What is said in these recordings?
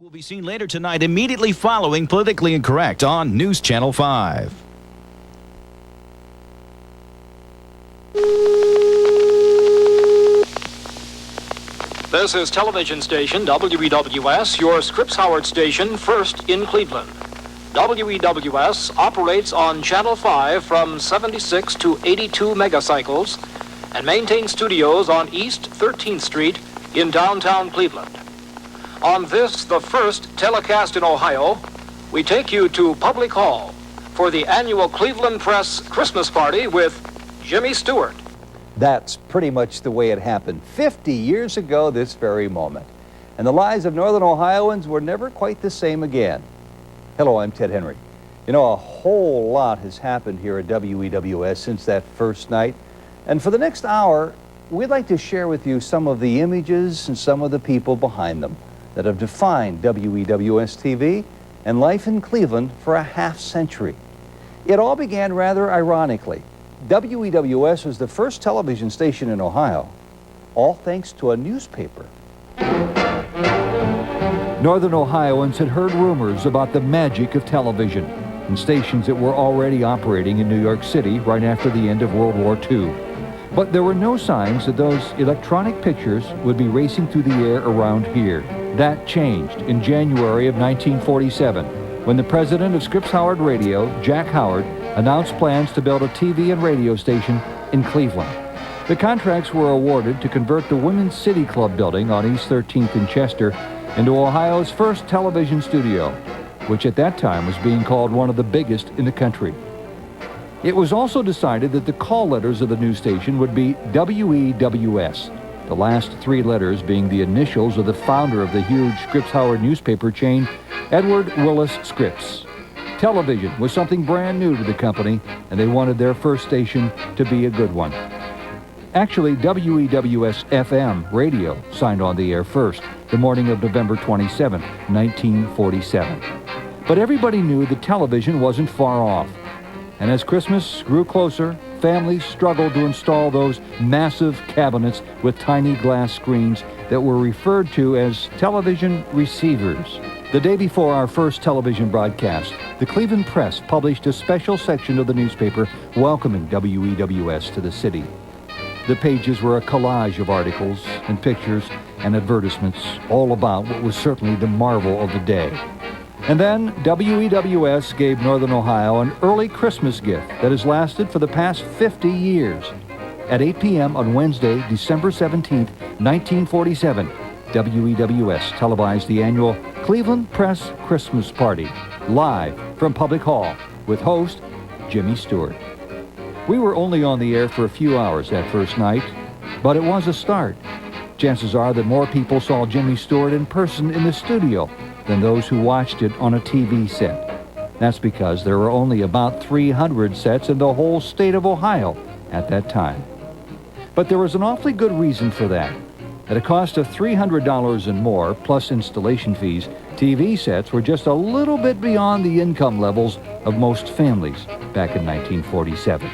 Will be seen later tonight immediately following Politically Incorrect on News Channel 5. This is television station WEWS, your Scripps Howard station, first in Cleveland. WEWS operates on Channel 5 from 76 to 82 megacycles and maintains studios on East 13th Street in downtown Cleveland. On this, the first telecast in Ohio, we take you to Public Hall for the annual Cleveland Press Christmas party with Jimmy Stewart. That's pretty much the way it happened 50 years ago this very moment. And the lives of Northern Ohioans were never quite the same again. Hello, I'm Ted Henry. You know, a whole lot has happened here at WEWS since that first night. And for the next hour, we'd like to share with you some of the images and some of the people behind them that have defined WEWS TV and life in Cleveland for a half century. It all began rather ironically. WEWS was the first television station in Ohio, all thanks to a newspaper. Northern Ohioans had heard rumors about the magic of television and stations that were already operating in New York City right after the end of World War II. But there were no signs that those electronic pictures would be racing through the air around here. That changed in January of 1947, when the president of Scripps Howard Radio, Jack Howard, announced plans to build a TV and radio station in Cleveland. The contracts were awarded to convert the Women's City Club building on East 13th in Chester into Ohio's first television studio, which at that time was being called one of the biggest in the country. It was also decided that the call letters of the new station would be WEWS, the last three letters being the initials of the founder of the huge Scripps Howard newspaper chain, Edward Willis Scripps. Television was something brand new to the company, and they wanted their first station to be a good one. Actually, WEWS FM radio signed on the air first, the morning of November 27, 1947. But everybody knew that television wasn't far off. And as Christmas grew closer, families struggled to install those massive cabinets with tiny glass screens that were referred to as television receivers. The day before our first television broadcast, the Cleveland Press published a special section of the newspaper welcoming WEWS to the city. The pages were a collage of articles and pictures and advertisements, all about what was certainly the marvel of the day. And then WEWS gave Northern Ohio an early Christmas gift that has lasted for the past 50 years. At 8 p.m. on Wednesday, December 17, 1947, WEWS televised the annual Cleveland Press Christmas Party, live from Public Hall, with host Jimmy Stewart. We were only on the air for a few hours that first night, but it was a start. Chances are that more people saw Jimmy Stewart in person in the studio than those who watched it on a TV set. That's because there were only about 300 sets in the whole state of Ohio at that time. But there was an awfully good reason for that. At a cost of $300 and more, plus installation fees, TV sets were just a little bit beyond the income levels of most families back in 1947.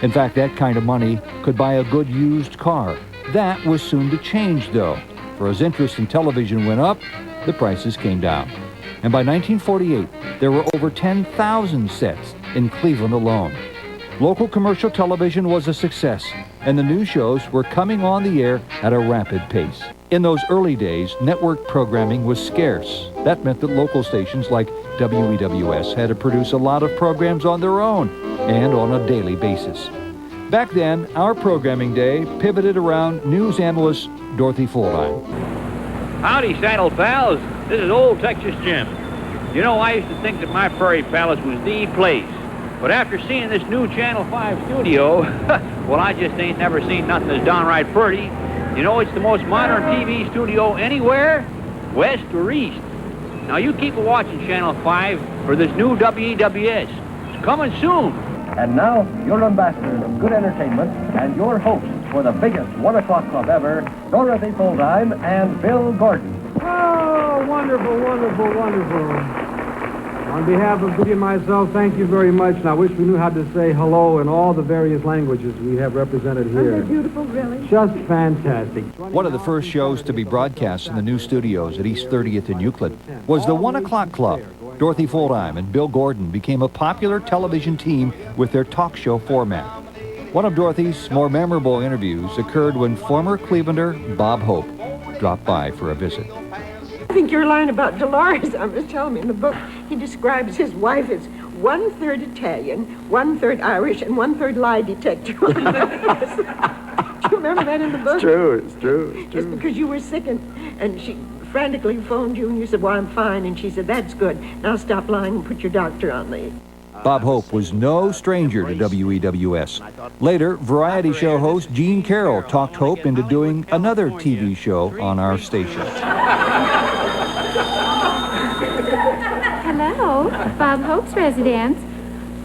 In fact, that kind of money could buy a good used car. That was soon to change, though, for as interest in television went up, the prices came down. And by 1948, there were over 10,000 sets in Cleveland alone. Local commercial television was a success, and the news shows were coming on the air at a rapid pace. In those early days, network programming was scarce. That meant that local stations like WEWS had to produce a lot of programs on their own and on a daily basis. Back then, our programming day pivoted around news analyst Dorothy Fuldine. Howdy, Saddle Pals. This is Old Texas Jim. You know, I used to think that my Prairie Palace was the place. But after seeing this new Channel 5 studio, well, I just ain't never seen nothing that's downright pretty. You know, it's the most modern TV studio anywhere, west or east. Now, you keep watching Channel 5 for this new WEWS. It's coming soon. And now, your ambassadors of good entertainment and your hosts for the biggest 1 o'clock club ever, Dorothy Fuldine and Bill Gordon. Oh, wonderful, wonderful, wonderful. On behalf of Dee and myself, thank you very much, and I wish we knew how to say hello in all the various languages we have represented here. Aren't they beautiful, really? Just fantastic. One of the first shows to be broadcast in the new studios at East 30th in Euclid was the 1 O'Clock Club. Dorothy Fuldheim and Bill Gordon became a popular television team with their talk show format. One of Dorothy's more memorable interviews occurred when former Clevelander Bob Hope dropped by for a visit. I think your line about Dolores, I was telling me in the book, he describes his wife as 1/3 Italian, 1/3 Irish, and 1/3 lie detector. Do you remember that in the book? It's true, it's true. It's because you were sick and she frantically phoned you and you said, well, I'm fine. And she said, that's good. Now stop lying and put your doctor on leave. Bob Hope was no stranger to WEWS. Later, variety show host Gene Carroll talked Hope into doing another TV show on our station. Hello, Bob Hope's residence.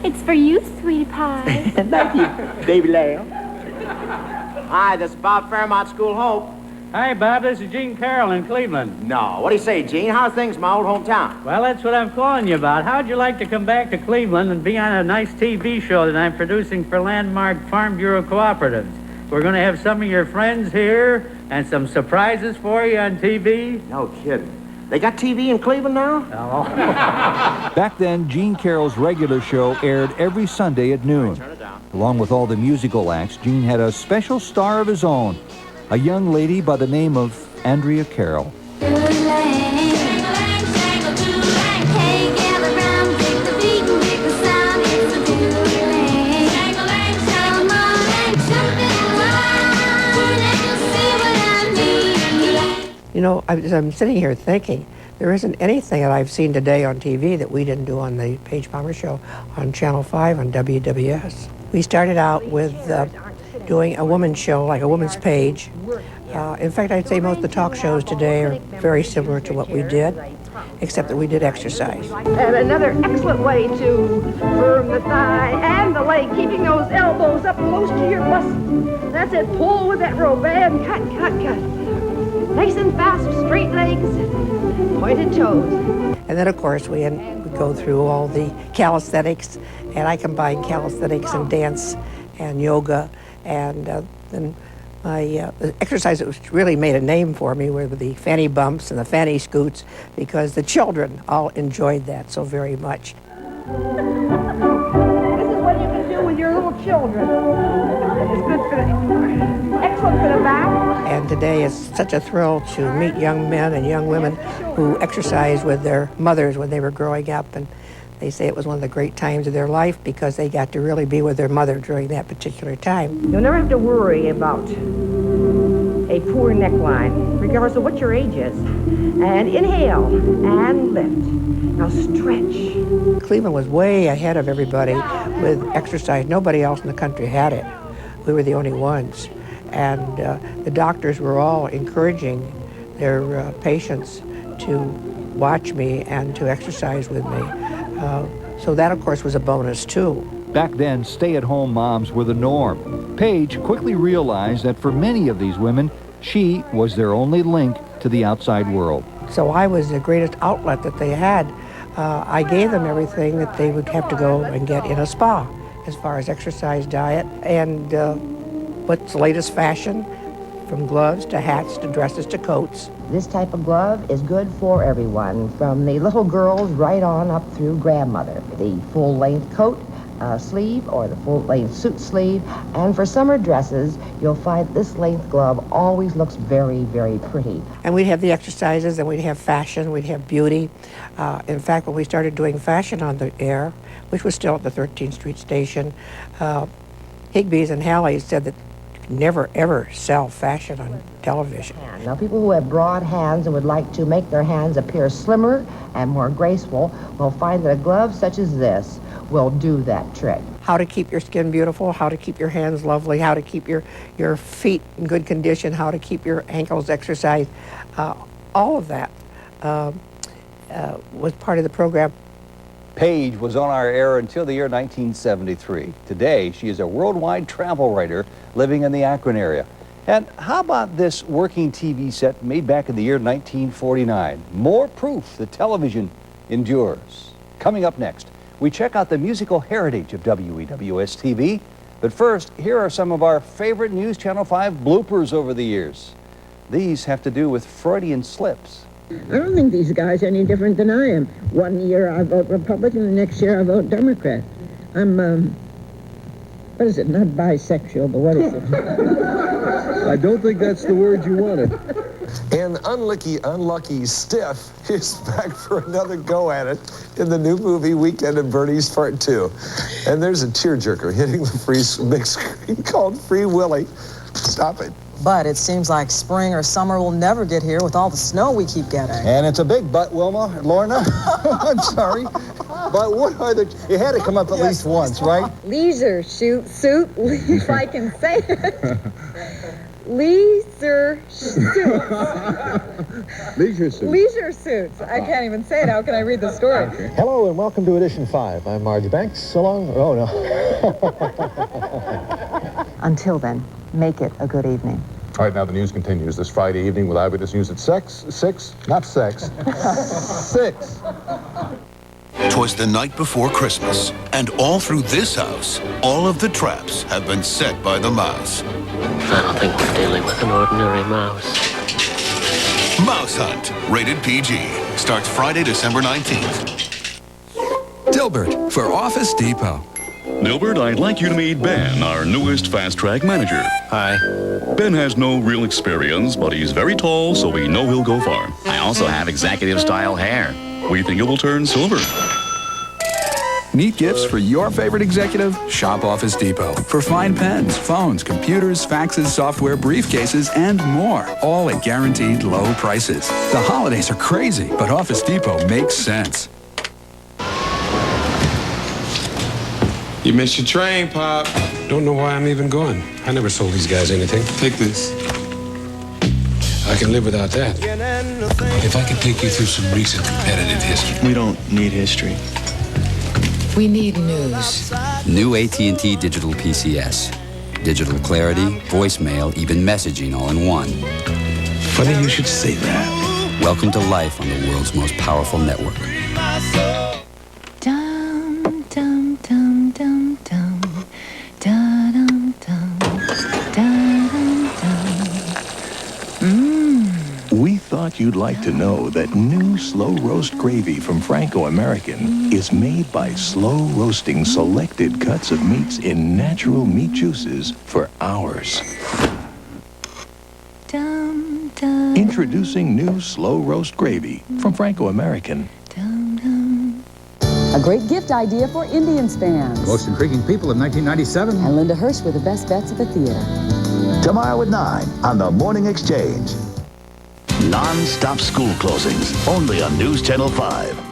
It's for you, sweetie pie. Thank you, baby lamb. Hi, this is Bob Fairmont School Hope. Hi, Bob. This is Gene Carroll in Cleveland. No, what do you say, Gene? How's things in my old hometown? Well, that's what I'm calling you about. How'd you like to come back to Cleveland and be on a nice TV show that I'm producing for Landmark Farm Bureau Cooperatives? We're going to have some of your friends here and some surprises for you on TV. No kidding. They got TV in Cleveland now? Oh. Back then, Gene Carroll's regular show aired every Sunday at noon. Along with all the musical acts, Gene had a special star of his own, a young lady by the name of Andrea Carroll. You know, I'm sitting here thinking, there isn't anything that I've seen today on TV that we didn't do on the Paige Palmer Show on Channel 5 on WWS. We started out with doing a woman's show, like a woman's page. In fact, I'd say most of the talk shows today are very similar to what we did, except that we did exercise. And another excellent way to firm the thigh and the leg, keeping those elbows up close to your muscles. That's it, pull with that rope and cut, cut, cut. Nice and fast, straight legs, pointed toes. And then, of course, we go through all the calisthenics, and I combine calisthenics and dance and yoga, and then my exercise that was really made a name for me were the fanny bumps and the fanny scoots, because the children all enjoyed that so very much. This is what you can do with your little children. It's good for the, excellent for the back. And today it's such a thrill to meet young men and young women who exercised with their mothers when they were growing up, and they say it was one of the great times of their life because they got to really be with their mother during that particular time. You'll never have to worry about a poor neckline, regardless of what your age is. And inhale and lift. Now stretch. Cleveland was way ahead of everybody with exercise. Nobody else in the country had it. We were the only ones. And the doctors were all encouraging their patients to watch me and to exercise with me. So that, of course, was a bonus, too. Back then, stay-at-home moms were the norm. Paige quickly realized that for many of these women, she was their only link to the outside world. So I was the greatest outlet that they had. I gave them everything that they would have to go and get in a spa, as far as exercise, diet, and what's the latest fashion, from gloves to hats to dresses to coats. This type of glove is good for everyone, from the little girls right on up through grandmother. The full-length coat sleeve or the full-length suit sleeve, and for summer dresses, you'll find this length glove always looks very, very pretty. And we'd have the exercises, and we'd have fashion, we'd have beauty. In fact, when we started doing fashion on the air, which was still at the 13th Street station, Higbee's and Halley's said that never ever sell fashion on television. Now, people who have broad hands and would like to make their hands appear slimmer and more graceful will find that a glove such as this will do that trick. How to keep your skin beautiful, how to keep your hands lovely, how to keep your feet in good condition, how to keep your ankles exercised. All of that was part of the program. Paige was on our air until the year 1973. Today, she is a worldwide travel writer living in the Akron area. And how about this working TV set made back in the year 1949? More proof that television endures. Coming up next, we check out the musical heritage of WEWS TV. But first, here are some of our favorite News Channel 5 bloopers over the years. These have to do with Freudian slips. I don't think these guys are any different than I am. One year I vote Republican, the next year I vote Democrat. I'm, what is it? Not bisexual, but what is it? I don't think that's the word you wanted. And unlucky Stiff is back for another go at it in the new movie Weekend at Bernie's Part 2. And there's a tearjerker hitting the free big screen called Free Willy. Stop it. But it seems like spring or summer will never get here with all the snow we keep getting. And it's a big butt, Wilma, Lorna. I'm sorry. But what are the... It had to come up at least once, right? Leisure suit, if I can say it. Leisure suits. Leisure suits. Leisure suits. I can't even say it. How can I read the story? Okay. Hello and welcome to Edition 5. I'm Marge Banks. So long. Oh, no. Until then, make it a good evening. All right, now the news continues this Friday evening with Eyewitness News at 6. 'Twas the night before Christmas, and all through this house, all of the traps have been set by the mouse. I don't think we're dealing with an ordinary mouse. Mouse Hunt, rated PG, starts Friday, December 19th. Dilbert for Office Depot. Dilbert, I'd like you to meet Ben, our newest fast-track manager. Hi. Ben has no real experience, but he's very tall, so we know he'll go far. I also have executive-style hair. We think it will turn silver. Neat gifts for your favorite executive? Shop Office Depot. For fine pens, phones, computers, faxes, software, briefcases, and more. All at guaranteed low prices. The holidays are crazy, but Office Depot makes sense. You missed your train, Pop. Don't know why I'm even going. I never sold these guys anything. Take this. I can live without that. If I could take you through some recent competitive history. We don't need history. We need news. New AT&T Digital PCS. Digital clarity, voicemail, even messaging all in one. Funny you should say that. Welcome to life on the world's most powerful network. Dum, dum, dum, dum, dum. Da-dum, dum. Da-dum, dum. We thought you'd like to know that new slow roast gravy from Franco American is made by slow roasting selected cuts of meats in natural meat juices for hours. Dum, dum. Introducing new slow roast gravy from Franco American. A great gift idea for Indians fans. Most intriguing people of 1997. And Linda Hirsch with the best bets at the theater. Tomorrow at 9 on The Morning Exchange. Non-stop school closings, only on News Channel 5.